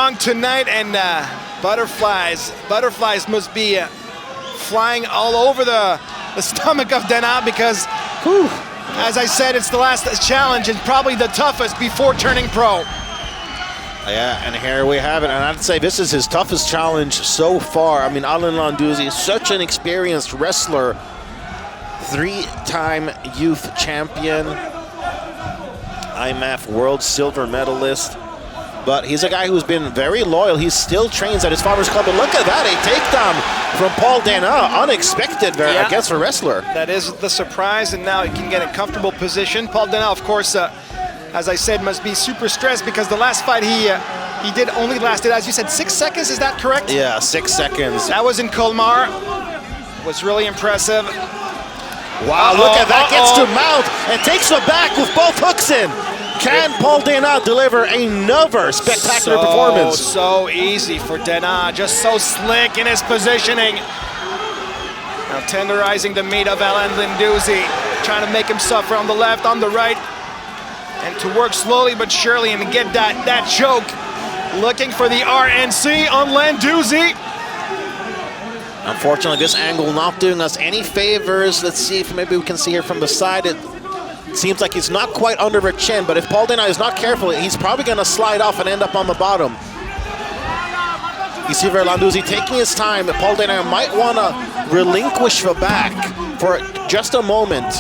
strong tonight, and butterflies must be flying all over the stomach of DENIS because, whew, as I said, it's the last challenge and probably the toughest before turning pro. Yeah, and here we have it, and I'd say this is his toughest challenge so far. I mean, ALLAN LANDOUZY is such an experienced wrestler, 3-time youth champion, IMF world silver medalist, but he's a guy who's been very loyal. He still trains at his father's club, and look at that, a takedown from Paul DENIS, unexpected there against a wrestler. That is the surprise, and now he can get a comfortable position. Paul DENIS, of course, as I said, must be super stressed because the last fight he did only lasted, as you said, 6 seconds, is that correct? Yeah, 6 seconds. That was in Colmar. Was really impressive. Wow, look at that, gets to mount and takes the back with both hooks in. Can Paul DENIS deliver another spectacular performance? So easy for DENIS, just so slick in his positioning. Now tenderizing the meat of ALLAN LANDOUZY, trying to make him suffer on the left, on the right, and to work slowly but surely and get that choke. Looking for the RNC on LANDOUZY. Unfortunately, this angle not doing us any favors. Let's see if maybe we can see here from the side. It seems like he's not quite under her chin, but if Paul DENIS is not careful, he's probably going to slide off and end up on the bottom. You see there LANDOUZY taking his time. Paul DENIS might want to relinquish the back for just a moment.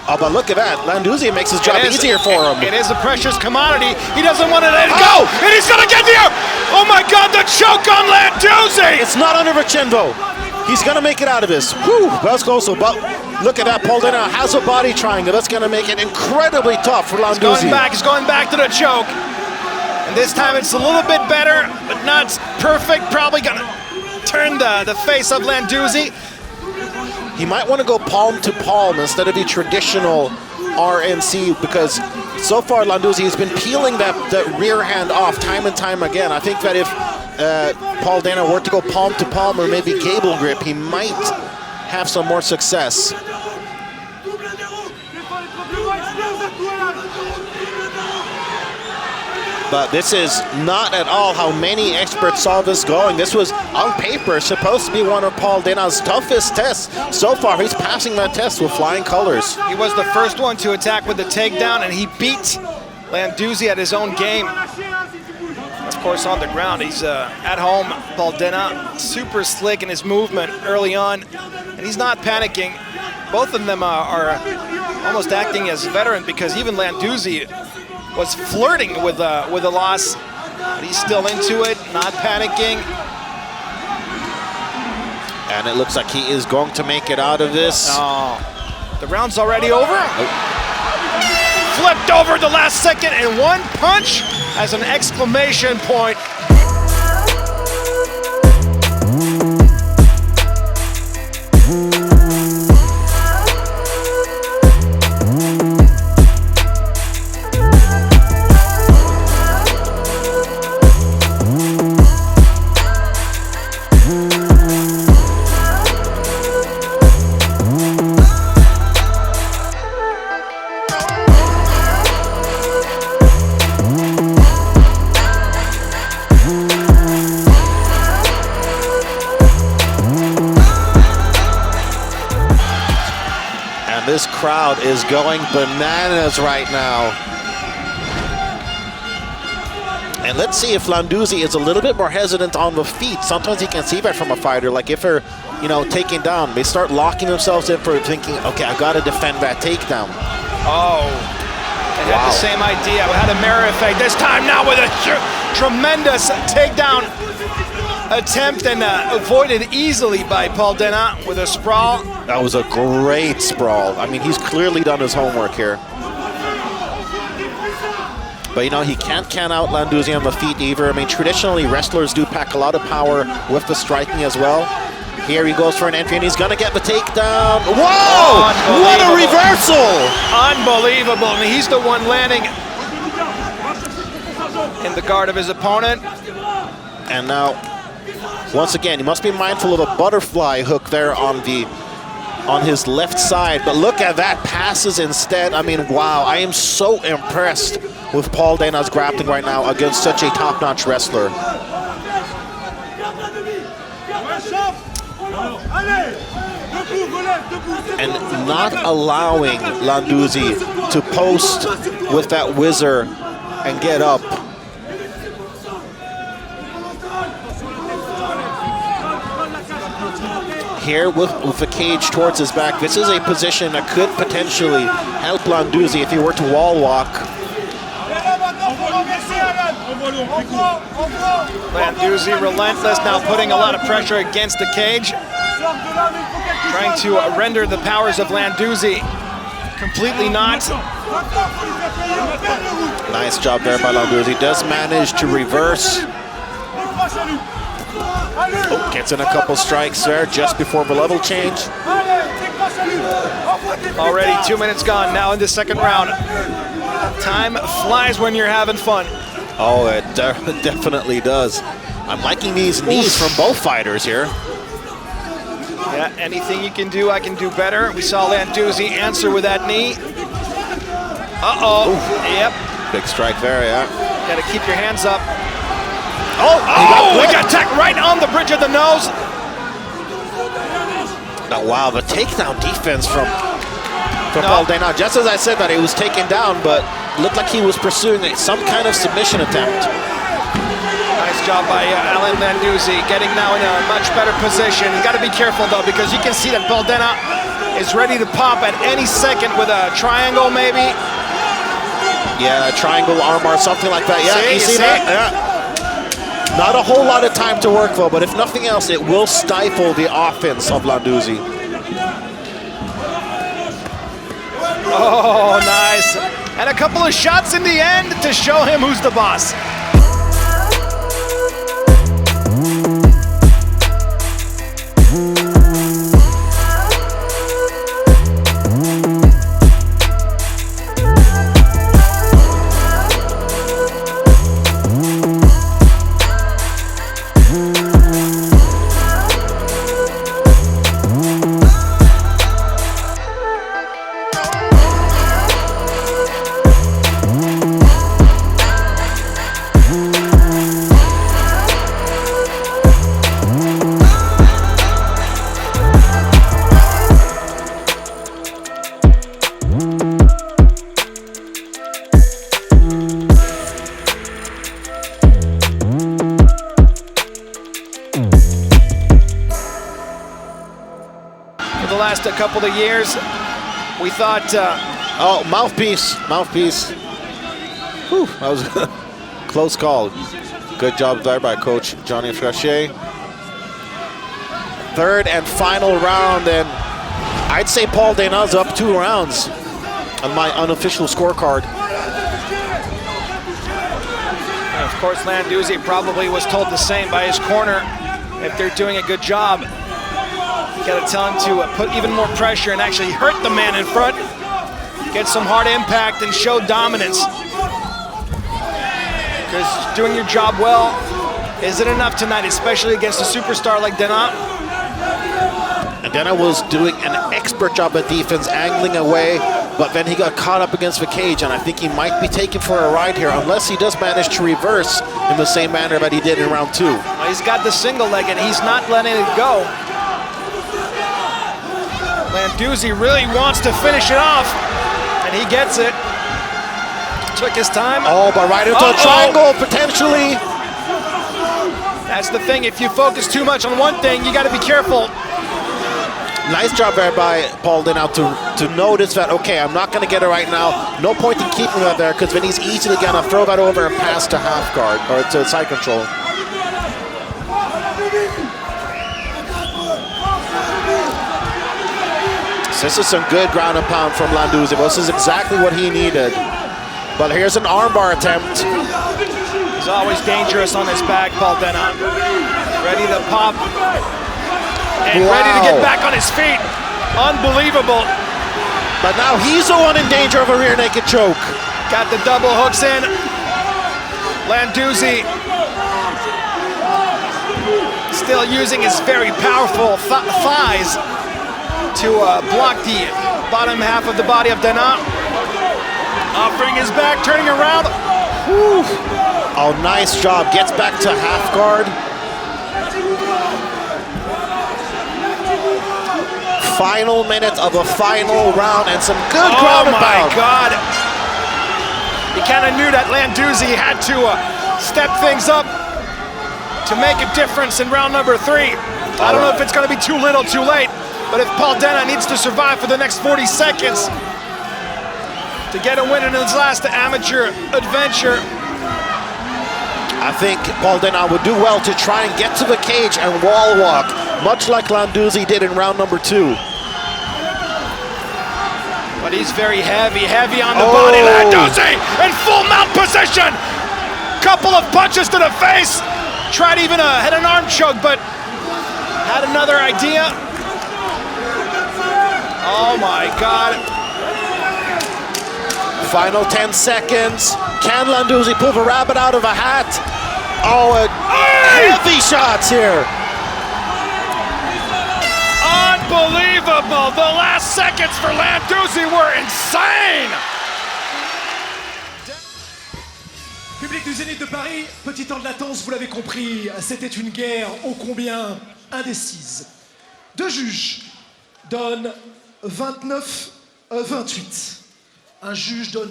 Oh, but look at that. LANDOUZY makes his job easier for him. It is a precious commodity. He doesn't want to let it go. And he's going to get there. Oh, my God, the choke on LANDOUZY. It's not under the chin, though. He's going to make it out of this. Whew, that's close. But look at that. Paul DENIS has a body triangle. That's going to make it incredibly tough for LANDOUZY. He's going back to the choke. And this time it's a little bit better, but not perfect. Probably going to turn the face of LANDOUZY. He might want to go palm to palm instead of the traditional RNC because so far LANDOUZY has been peeling that rear hand off time and time again. I think that if Paul DENIS were to go palm to palm or maybe gable grip, he might have some more success. But this is not at all how many experts saw this going. This was, on paper, supposed to be one of Paul DENIS' toughest tests. So far, he's passing that test with flying colors. He was the first one to attack with the takedown, and he beat LANDOUZY at his own game. Of course, on the ground, he's at home. Paul DENIS, super slick in his movement early on, and he's not panicking. Both of them are almost acting as veteran because even LANDOUZY was flirting with a loss, but he's still into it, not panicking. And it looks like he is going to make it out of this. Oh, the round's already over. Flipped over the last second, and one punch as an exclamation point. This crowd is going bananas right now. And let's see if LANDOUZY is a little bit more hesitant on the feet. Sometimes you can see that from a fighter. Like if they're, taking down, they start locking themselves in for thinking, okay, I got to defend that takedown. Oh, they had the same idea. We had a mirror effect. This time now with a tremendous takedown attempt and avoided easily by Paul DENIS with a sprawl. That was a great sprawl. I mean, he's clearly done his homework here. But he can't count out LANDOUZY on the feet either. I mean, traditionally, wrestlers do pack a lot of power with the striking as well. Here he goes for an entry, and he's going to get the takedown. Whoa! What a reversal! Unbelievable. I mean, he's the one landing in the guard of his opponent. And now, once again, you must be mindful of a butterfly hook there on the on his left side, but look at that, passes instead. I mean, wow, I am so impressed with Paul Dena's grappling right now against such a top-notch wrestler. And not allowing Landouzy to post with that whizzer and get up. Here with the cage towards his back, this is a position that could potentially help Landouzy if he were to wall walk. Landouzy relentless, now putting a lot of pressure against the cage. Trying to render the powers of Landouzy completely not. Nice job there by Landouzy. Does manage to reverse. Oh, gets in a couple strikes there just before the level change. Already 2 minutes gone now in the second round. Time flies when you're having fun. Oh, it definitely does. I'm liking these knees from both fighters here. Yeah, anything you can do, I can do better. We saw Landouzy answer with that knee. Uh-oh. Yep. Big strike there, yeah. Got to keep your hands up. Oh, he got attacked right on the bridge of the nose. Oh, wow, the takedown defense from Paul Dena. Just as I said that, he was taken down, but looked like he was pursuing some kind of submission attempt. Nice job by ALLAN Landouzy, getting now in a much better position. You got to be careful though, because you can see that Paul Dena is ready to pop at any second with a triangle maybe. Yeah, a triangle armbar, something like that. Yeah, you see that? Yeah. Not a whole lot of time to work for, but if nothing else, it will stifle the offense of Landouzy. Oh, nice. And a couple of shots in the end to show him who's the boss. A couple of years, we thought. Oh, mouthpiece. Whew, that was a close call. Good job there by Coach Johnny Frachet. Third and final round, and I'd say Paul Dena's up 2 rounds on my unofficial scorecard. And of course, Landouzy probably was told the same by his corner. If they're doing a good job, you got to tell him to put even more pressure and actually hurt the man in front, get some hard impact and show dominance. Because doing your job well isn't enough tonight, especially against a superstar like Dena. And Dena was doing an expert job at defense, angling away, but then he got caught up against the cage, and I think he might be taken for a ride here, unless he does manage to reverse in the same manner that he did in round 2. Well, he's got the single leg, and he's not letting it go. Landouzy really wants to finish it off, and he gets it. Took his time. Oh, but right into a triangle, potentially. That's the thing, if you focus too much on one thing, you got to be careful. Nice job there by Paul Dena to notice that, okay, I'm not going to get it right now. No point in keeping that there, because then he's easily going to throw that over and pass to half guard, or to side control. This is some good ground and pound from Landouzy. This is exactly what he needed. But here's an armbar attempt. He's always dangerous on his back, Paul Dena. Ready to pop. And ready to get back on his feet. Unbelievable. But now he's the one in danger of a rear naked choke. Got the double hooks in. Landouzy still using his very powerful thighs. to block the bottom half of the body of Denis. Offering his back, turning around. Whew. Oh, nice job. Gets back to half guard. Final minute of a final round and some good ground and pound. Oh my God. He kind of knew that Landouzy had to step things up to make a difference in round number 3. I don't know if it's going to be too little, too late, but if Paul Denis needs to survive for the next 40 seconds to get a win in his last amateur adventure, I think Paul Denis would do well to try and get to the cage and wall walk, much like Landouzy did in round number 2. But he's very heavy on the body. Landouzy in full mount position. Couple of punches to the face. Tried even a head and arm choke, but had another idea. Oh my God. Final 10 seconds. Can Landouzy pull the rabbit out of a hat? Oh, heavy shots here. Unbelievable. The last seconds for Landouzy were insane. Public du Zénith de Paris, petit temps de latence, vous l'avez compris, c'était une guerre ô combien indécise. Deux juges donnent 29-28. Un juge donne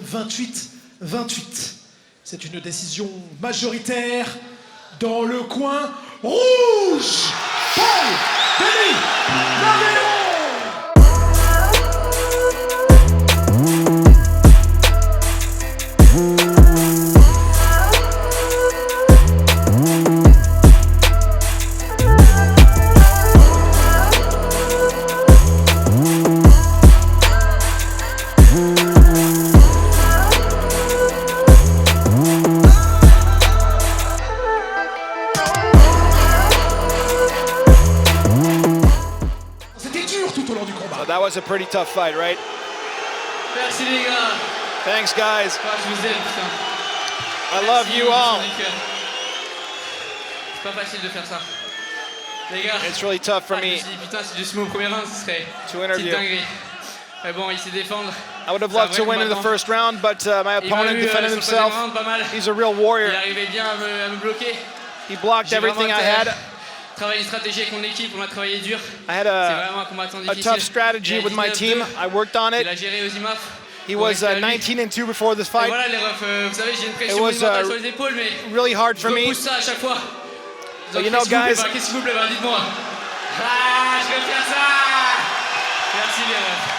28-28. C'est une décision majoritaire dans le coin rouge. Paul Denis, NAVERO. That was a pretty tough fight, right? Merci les gars. Thanks, guys. Je vous aime, putain. I love you all. C'est pas facile de faire ça. Les gars. It's really tough for me. Je me suis dit, putain, si je suis au premier round, ce serait to interview. petite dinguerie. Mais bon, il s'est défendre. I would have loved to win in the first round, but my opponent defended himself. He's a real warrior. Il arrivait bien à me bloquer. He blocked everything I had. Travailler une stratégie avec mon équipe, on a travaillé dur. I had a tough strategy with my team. I worked on it. Il a géré aux IMAF. He was 19-2 before this fight. Voilà les refs, vous savez, j'ai une pression monumentale sur les épaules, mais really hard for me. Je pousse ça à chaque fois. But you know, guys, qu'est-ce qu'il vous plaît, dites-moi. Ah, je vais faire ça. Merci les refs.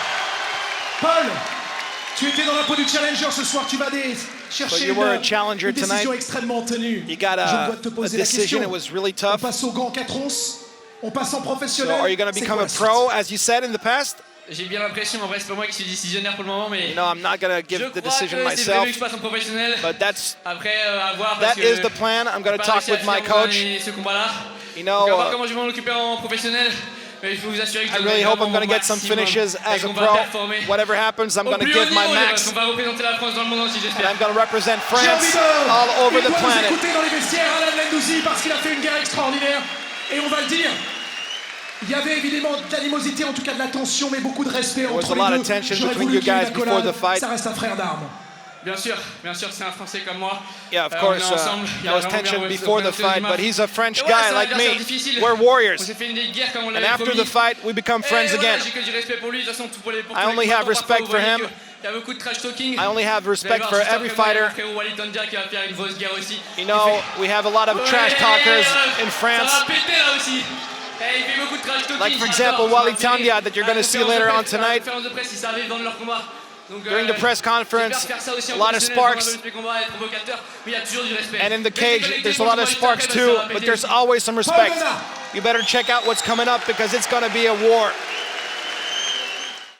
Paul, tu étais dans la peau du challenger ce soir, tu vas chercher une décision extrêmement tenue. You got Je dois te poser la question. It was really On tough. passe au gant 4 onces, on passe en So professionnel. are you going to become a pro, as you said in the past? J'ai bien l'impression, en vrai, c'est pas moi qui suis décisionnaire pour le moment, mais you know, I'm not going to give the decision myself. Que je passe en professionnel. But that's après, à voir, that is the plan. I'm going to talk with my coach. Ce combat-là. You know, on va voir comment je vais m'en occuper en professionnel. I really hope I'm going to get some finishes as a pro. Whatever happens, I'm going to give my max. And I'm going to represent France all over the planet. Écoutez dans les vestiaires Alain Landouzy parce qu'il a fait une guerre extraordinaire. Et on va le dire, il y avait évidemment de l'animosité, en tout cas de la tension, mais beaucoup de respect entre les deux. J'aurais voulu qu'il y ait une accolade. Ça reste un frère d'armes. Bien sûr, c'est un Français comme moi. Yeah, of course, there was tension before the fight, but he's a French guy like me. We're warriors. And after the fight, we become friends again. I only have respect for him. I only have respect for every fighter. You know, we have a lot of trash talkers in France. Like, for example, Wally Tandia, that you're going to see later on tonight. During the press conference, a lot of sparks. And in the cage, there's a lot of sparks too, but there's always some respect. You better check out what's coming up because it's going to be a war.